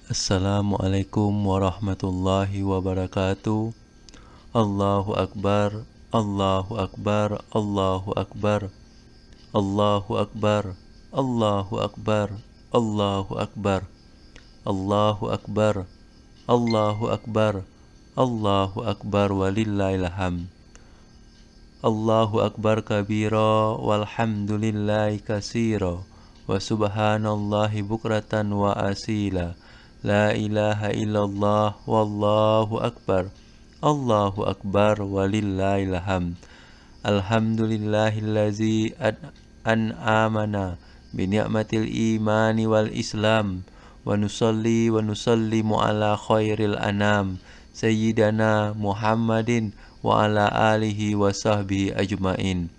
Assalamualaikum warahmatullahi wabarakatuh. Allahu Akbar, Allahu Akbar, Allahu Akbar, Allahu Akbar, Allahu Akbar, Allahu Akbar, Allahu Akbar, Allahu Akbar, Allahu Akbar walillahil hamd. Allahu Akbar kabira walhamdulillahi katsira wa subhanallahi bukratan wa asila. La ilaha illallah wallahu akbar. Allahu akbar walillahil hamd. Alhamdulillahillazi an'amana bi ni'matil imani wal islam wa nusallimu ala khairil anam sayyidina Muhammadin wa ala alihi wa sahbihi ajmain.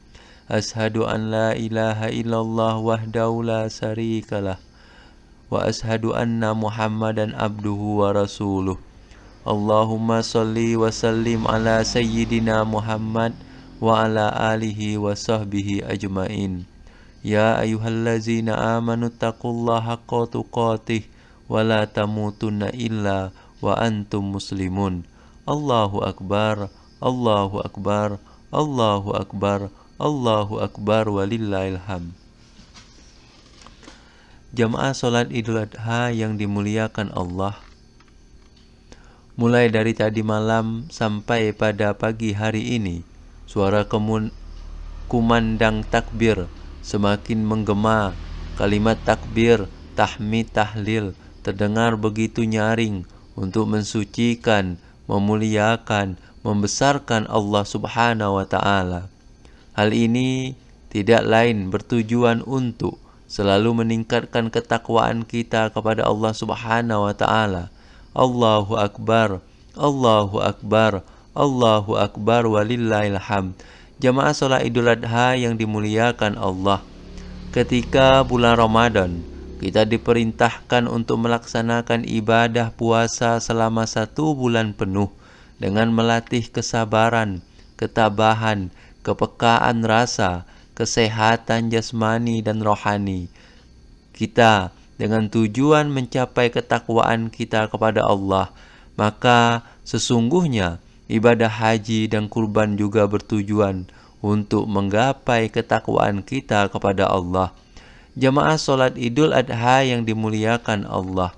Ashhadu an la ilaha illallah wahdahu la syarikalah wa ashhadu anna Muhammadan abduhu wa rasuluh. Allahumma salli wa sallim ala sayyidina Muhammad wa ala alihi wa sahbihi ajmain. Ya ayyuhallazina amanu taqullaha haqqa tuqatih wa la tamutunna illa wa antum muslimun. Allahu akbar, Allahu akbar, Allahu akbar, Allahu akbar walillahil hamd. Jamaah salat Idul Adha yang dimuliakan Allah, mulai dari tadi malam sampai pada pagi hari ini, suara kumandang takbir semakin menggema. Kalimat takbir, tahmid, tahlil terdengar begitu nyaring untuk mensucikan, memuliakan, membesarkan Allah Subhanahu wa Ta'ala. Hal ini tidak lain bertujuan untuk selalu meningkatkan ketakwaan kita kepada Allah Subhanahu wa Ta'ala. Allahu Akbar, Allahu Akbar, Allahu Akbar walillahil hamd. Jamaah salat Idul Adha yang dimuliakan Allah, ketika bulan Ramadan kita diperintahkan untuk melaksanakan ibadah puasa selama 1 bulan penuh dengan melatih kesabaran, ketabahan, kepekaan rasa, kesehatan jasmani dan rohani kita dengan tujuan mencapai ketakwaan kita kepada Allah. Maka sesungguhnya ibadah haji dan kurban juga bertujuan untuk menggapai ketakwaan kita kepada Allah. Jamaah salat Idul Adha yang dimuliakan Allah,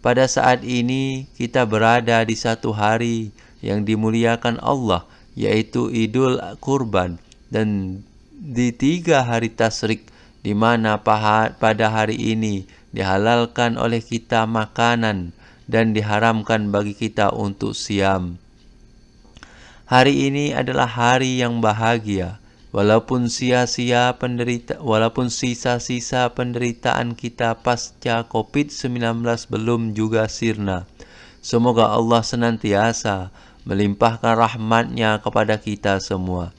pada saat ini kita berada di satu hari yang dimuliakan Allah, yaitu Idul Kurban, dan di 3 hari tasyrik, di mana pada hari ini dihalalkan oleh kita makanan dan diharamkan bagi kita untuk siam. Hari ini adalah hari yang bahagia, walaupun sisa-sisa penderitaan kita pasca COVID-19 belum juga sirna. Semoga Allah senantiasa melimpahkan rahmat-Nya kepada kita semua.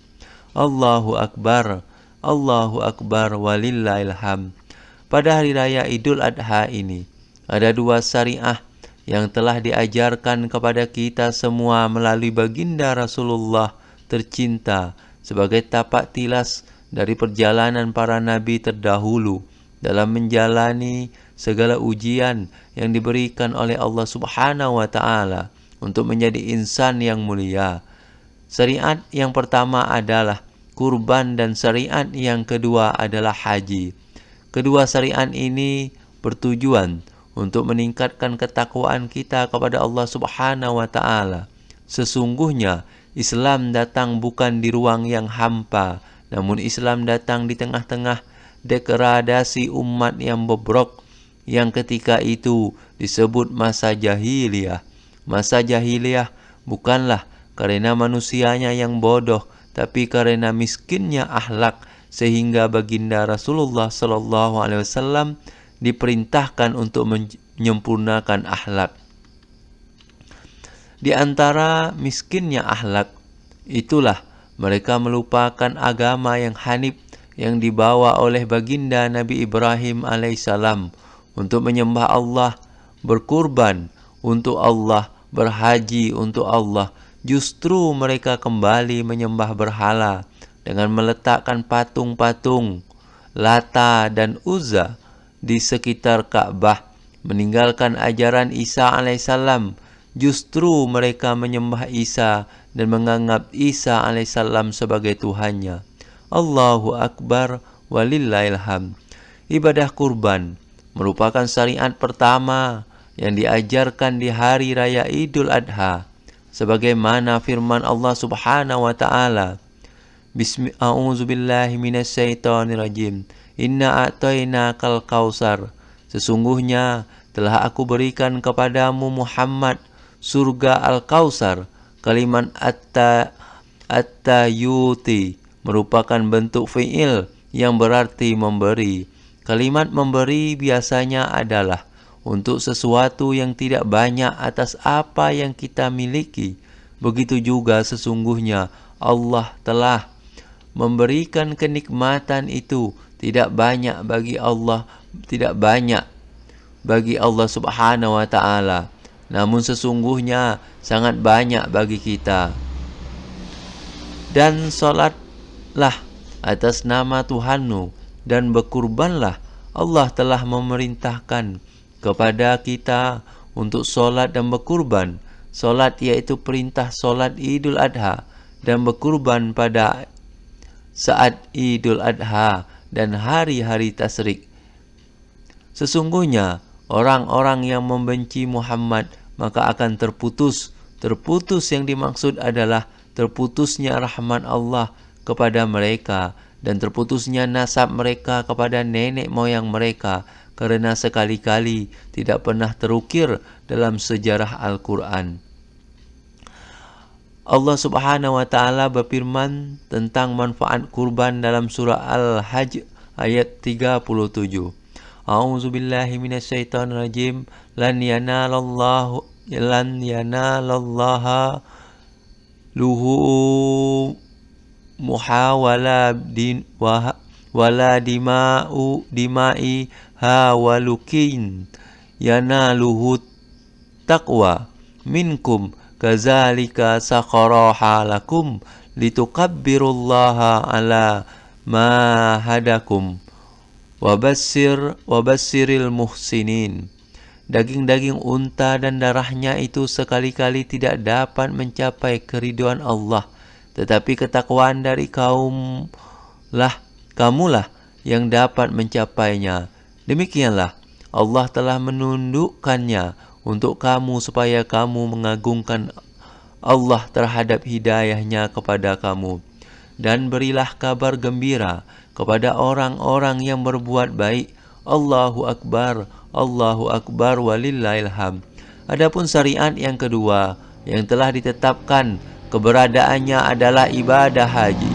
Allahu Akbar, Allahu Akbar walillahil hamd. Pada hari raya Idul Adha ini ada 2 syariah yang telah diajarkan kepada kita semua melalui baginda Rasulullah tercinta sebagai tapak tilas dari perjalanan para nabi terdahulu dalam menjalani segala ujian yang diberikan oleh Allah Subhanahu wa Ta'ala untuk menjadi insan yang mulia. Syariat yang pertama adalah kurban dan syariat yang kedua adalah haji. Kedua syariat ini bertujuan untuk meningkatkan ketakwaan kita kepada Allah Subhanahu wa Ta'ala. Sesungguhnya Islam datang bukan di ruang yang hampa, namun Islam datang di tengah-tengah degradasi umat yang bobrok, yang ketika itu disebut masa jahiliyah. Masa jahiliyah bukanlah karena manusianya yang bodoh, tapi karena miskinnya akhlak, sehingga baginda Rasulullah SAW diperintahkan untuk menyempurnakan akhlak. Di antara miskinnya akhlak itulah mereka melupakan agama yang hanif yang dibawa oleh baginda Nabi Ibrahim alaihissalam untuk menyembah Allah, berkurban untuk Allah, berhaji untuk Allah. Justru mereka kembali menyembah berhala dengan meletakkan patung-patung Lata dan Uzza di sekitar Ka'bah meninggalkan ajaran Isa alaihissalam. Justru mereka menyembah Isa dan menganggap Isa alaihissalam sebagai Tuhannya. Allahu Akbar walillahilham. Ibadah kurban merupakan syariat pertama yang diajarkan di hari raya Idul Adha. Sebagaimana firman Allah Subhanahu wa taala, A'udzubillahi minasyaitonirrajim. Inna a'tainakal kausar. Sesungguhnya telah aku berikan kepadamu Muhammad surga Al-Kausar. Kalimat at-tayuti merupakan bentuk fi'il yang berarti memberi. Kalimat memberi biasanya adalah untuk sesuatu yang tidak banyak atas apa yang kita miliki. Begitu juga sesungguhnya Allah telah memberikan kenikmatan itu tidak banyak bagi Allah Subhanahu wa taala, namun sesungguhnya sangat banyak bagi kita. Dan salatlah atas nama Tuhanmu dan berkurbanlah. Allah telah memerintahkan kepada kita untuk solat dan berkurban. Solat yaitu perintah solat Idul Adha, dan berkurban pada saat Idul Adha dan hari-hari tasyrik. Sesungguhnya orang-orang yang membenci Muhammad maka akan terputus. Terputus yang dimaksud adalah terputusnya rahmat Allah kepada mereka dan terputusnya nasab mereka kepada nenek moyang mereka, karena sekali-kali tidak pernah terukir dalam sejarah Al-Quran. Allah Subhanahu wa taala berfirman tentang manfaat kurban dalam surah Al-Hajj ayat 37. A'udzubillahi minasyaitonirrajim. Lan yanalallaha luhumuha wala dimaiha walukin yanaluhu taqwa minkum kazalika sakharaha lakum litukabbirullaha ala ma hadakum wabassiril muhsinin. Daging-daging unta dan darahnya itu sekali-kali tidak dapat mencapai keridhaan Allah, tetapi ketakwaan dari kamulah yang dapat mencapainya. Demikianlah Allah telah menundukkannya untuk kamu supaya kamu mengagungkan Allah terhadap hidayahnya kepada kamu. Dan berilah kabar gembira kepada orang-orang yang berbuat baik. Allahu Akbar, Allahu Akbar walillahilham. Adapun syariat yang kedua yang telah ditetapkan keberadaannya adalah ibadah haji,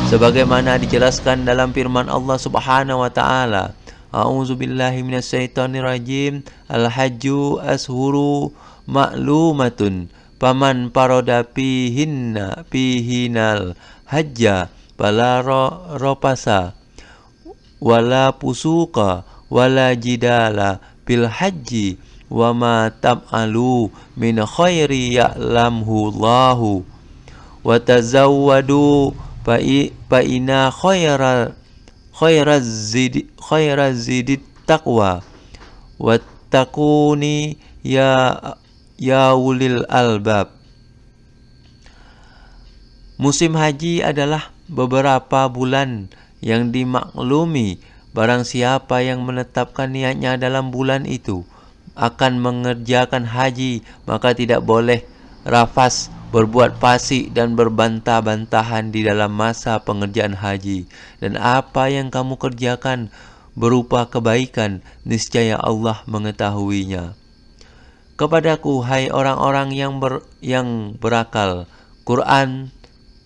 sebagaimana dijelaskan dalam firman Allah Subhanahu wa taala, A'udzubillahi minasyaitonirrajim. Al-hajju ashuru ma'lumatun. Paman paroda pihinal hajja fala ropasa wala pusuka wala jidala bil haji wa ma tab'alu min khairi ya'lamhu Allahu wa tazawwadu fa ina khairaz zidit taqwa wattaquni ya ulil albab. Musim haji adalah beberapa bulan yang dimaklumi. Barang siapa yang menetapkan niatnya dalam bulan itu akan mengerjakan haji, maka tidak boleh rafas, berbuat fasik dan berbantah-bantahan di dalam masa pengerjaan haji. Dan apa yang kamu kerjakan berupa kebaikan, niscaya Allah mengetahuinya. Kepadaku, hai orang-orang yang berakal. Quran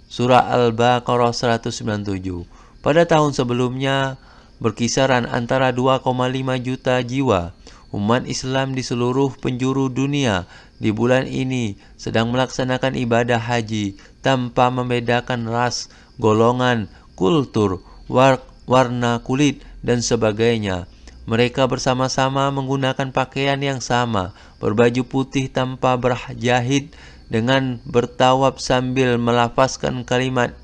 Surah Al-Baqarah 197. Pada tahun sebelumnya berkisaran antara 2,5 juta jiwa umat Islam di seluruh penjuru dunia di bulan ini sedang melaksanakan ibadah haji tanpa membedakan ras, golongan, kultur, warna kulit dan sebagainya. Mereka bersama-sama menggunakan pakaian yang sama, berbaju putih tanpa berjahit, dengan bertawaf sambil melafazkan kalimat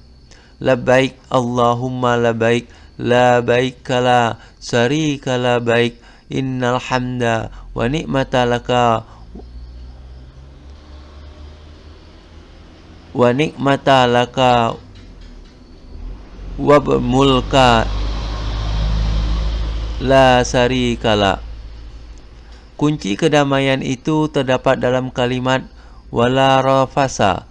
labbaik Allahumma labbaik la baik la syarika la baik innal hamda wa ni'mata laka wa mulka la syarikala. Kunci kedamaian itu terdapat dalam kalimat wala rafasa,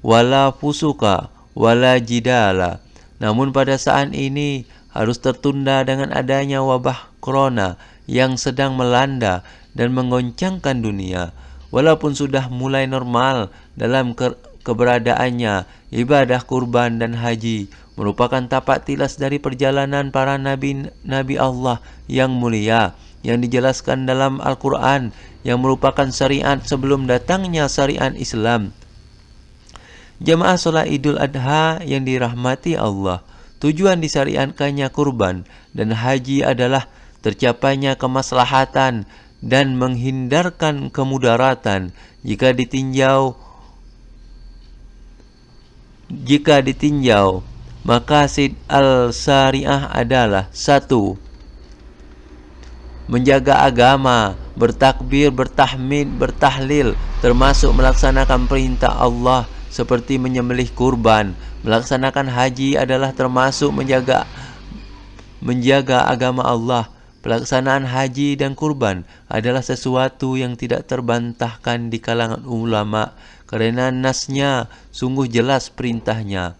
wala fusuka, wala jidala. Namun pada saat ini harus tertunda dengan adanya wabah corona yang sedang melanda dan menggoncangkan dunia. Walaupun sudah mulai normal dalam keberadaannya, ibadah kurban dan haji merupakan tapak tilas dari perjalanan para nabi Allah yang mulia, yang dijelaskan dalam Al-Quran, yang merupakan syariat sebelum datangnya syariat Islam. Jamaah sholat Idul Adha yang dirahmati Allah, tujuan disyariatkannya kurban dan haji adalah tercapainya kemaslahatan dan menghindarkan kemudaratan. Jika ditinjau, maqasid al-syariah adalah: 1. Menjaga agama, bertakbir, bertahmid, bertahlil, termasuk melaksanakan perintah Allah seperti menyembelih kurban. Melaksanakan haji adalah termasuk menjaga agama Allah. Pelaksanaan haji dan kurban adalah sesuatu yang tidak terbantahkan di kalangan ulama karena nasnya sungguh jelas perintahnya.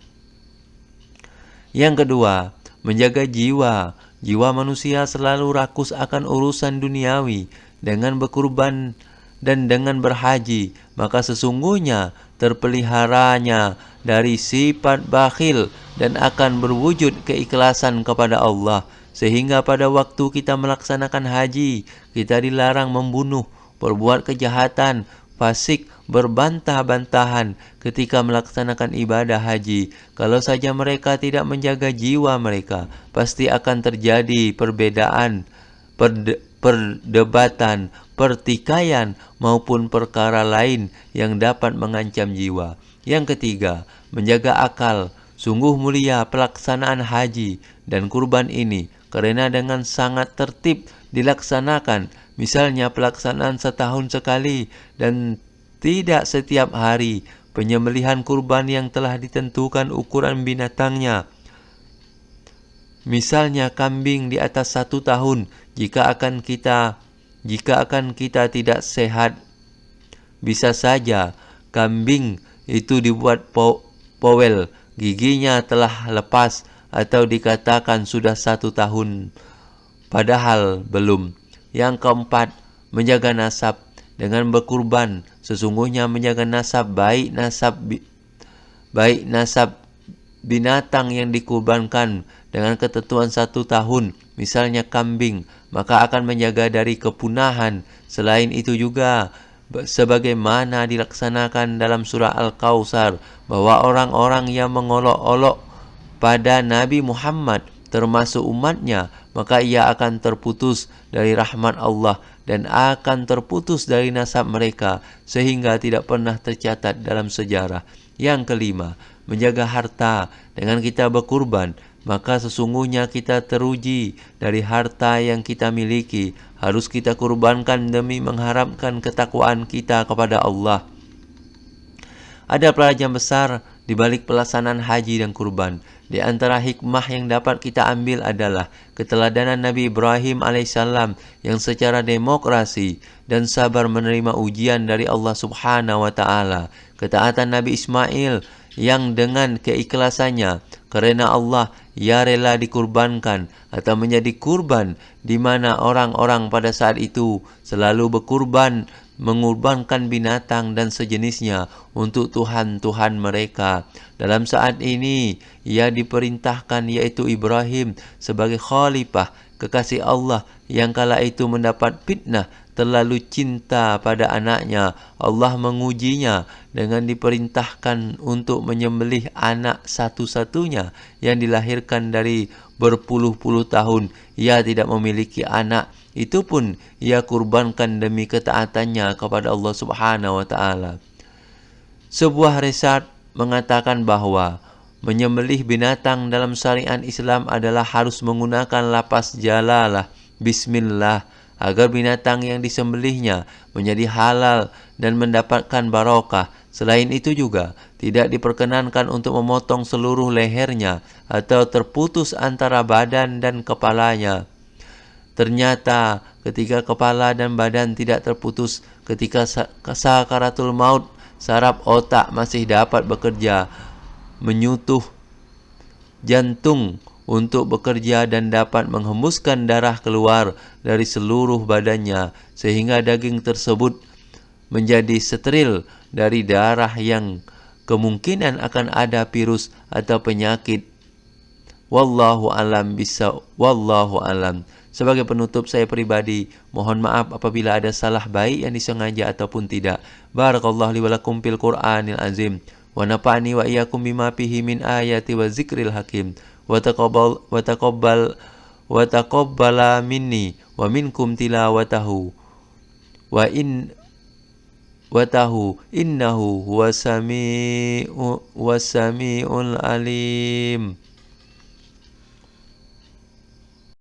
Yang kedua, menjaga jiwa. Jiwa manusia selalu rakus akan urusan duniawi. Dengan berkurban dan dengan berhaji, maka sesungguhnya terpeliharanya dari sifat bakhil dan akan berwujud keikhlasan kepada Allah. Sehingga pada waktu kita melaksanakan haji, kita dilarang membunuh, berbuat kejahatan, fasik, berbantah-bantahan ketika melaksanakan ibadah haji. Kalau saja mereka tidak menjaga jiwa mereka, pasti akan terjadi perdebatan, pertikaian maupun perkara lain yang dapat mengancam jiwa. Yang ketiga, menjaga akal. Sungguh mulia pelaksanaan haji dan kurban ini karena dengan sangat tertib dilaksanakan. Misalnya pelaksanaan setahun sekali dan tidak setiap hari. Penyembelihan kurban yang telah ditentukan ukuran binatangnya. Misalnya kambing di atas 1 tahun. Jika akan kita tidak sehat, bisa saja kambing itu dibuat powel, giginya telah lepas, atau dikatakan sudah 1 tahun, padahal belum. Yang keempat, menjaga nasab. Dengan berkurban, sesungguhnya menjaga nasab, baik nasab binatang yang dikurbankan dengan ketentuan 1 tahun, misalnya kambing, maka akan menjaga dari kepunahan. Selain itu juga, sebagaimana dilaksanakan dalam surah Al-Kautsar, bahwa orang-orang yang mengolok-olok pada Nabi Muhammad termasuk umatnya, maka ia akan terputus dari rahmat Allah dan akan terputus dari nasab mereka sehingga tidak pernah tercatat dalam sejarah. Yang kelima, menjaga harta. Dengan kita berkurban, maka sesungguhnya kita teruji dari harta yang kita miliki. Harus kita kurbankan demi mengharapkan ketakwaan kita kepada Allah. Ada pelajaran besar di balik pelaksanaan haji dan kurban. Di antara hikmah yang dapat kita ambil adalah keteladanan Nabi Ibrahim alaihissalam yang secara demokrasi dan sabar menerima ujian dari Allah Subhanahu wa taala. Ketaatan Nabi Ismail yang dengan keikhlasannya karena Allah ia rela dikurbankan atau menjadi kurban, di mana orang-orang pada saat itu selalu mengorbankan binatang dan sejenisnya untuk Tuhan-Tuhan mereka. Dalam saat ini, ia diperintahkan, yaitu Ibrahim, sebagai khalifah, kekasih Allah yang kala itu mendapat fitnah terlalu cinta pada anaknya. Allah mengujinya dengan diperintahkan untuk menyembelih anak satu-satunya yang dilahirkan dari berpuluh-puluh tahun. Ia tidak memiliki anak. Itu pun ia kurbankan demi ketaatannya kepada Allah Subhanahu wa taala. Sebuah riset mengatakan bahwa menyembelih binatang dalam syariat Islam adalah harus menggunakan lafaz jalalah, bismillah, agar binatang yang disembelihnya menjadi halal dan mendapatkan barokah. Selain itu juga tidak diperkenankan untuk memotong seluruh lehernya atau terputus antara badan dan kepalanya. Ternyata ketika kepala dan badan tidak terputus ketika sakaratul maut, saraf otak masih dapat bekerja, menyutuh jantung untuk bekerja dan dapat menghembuskan darah keluar dari seluruh badannya, sehingga daging tersebut menjadi steril dari darah yang kemungkinan akan ada virus atau penyakit. Wallahu alam. Sebagai penutup, saya pribadi mohon maaf apabila ada salah baik yang disengaja ataupun tidak. Barakallahu li wa lakum fil Qur'anil azim wa nafa'ani wa iyyakum bima fihi min ayati wa zikril hakim wa taqabbala minni wa minkum tilawatahu wa innahu huwas samiul alim.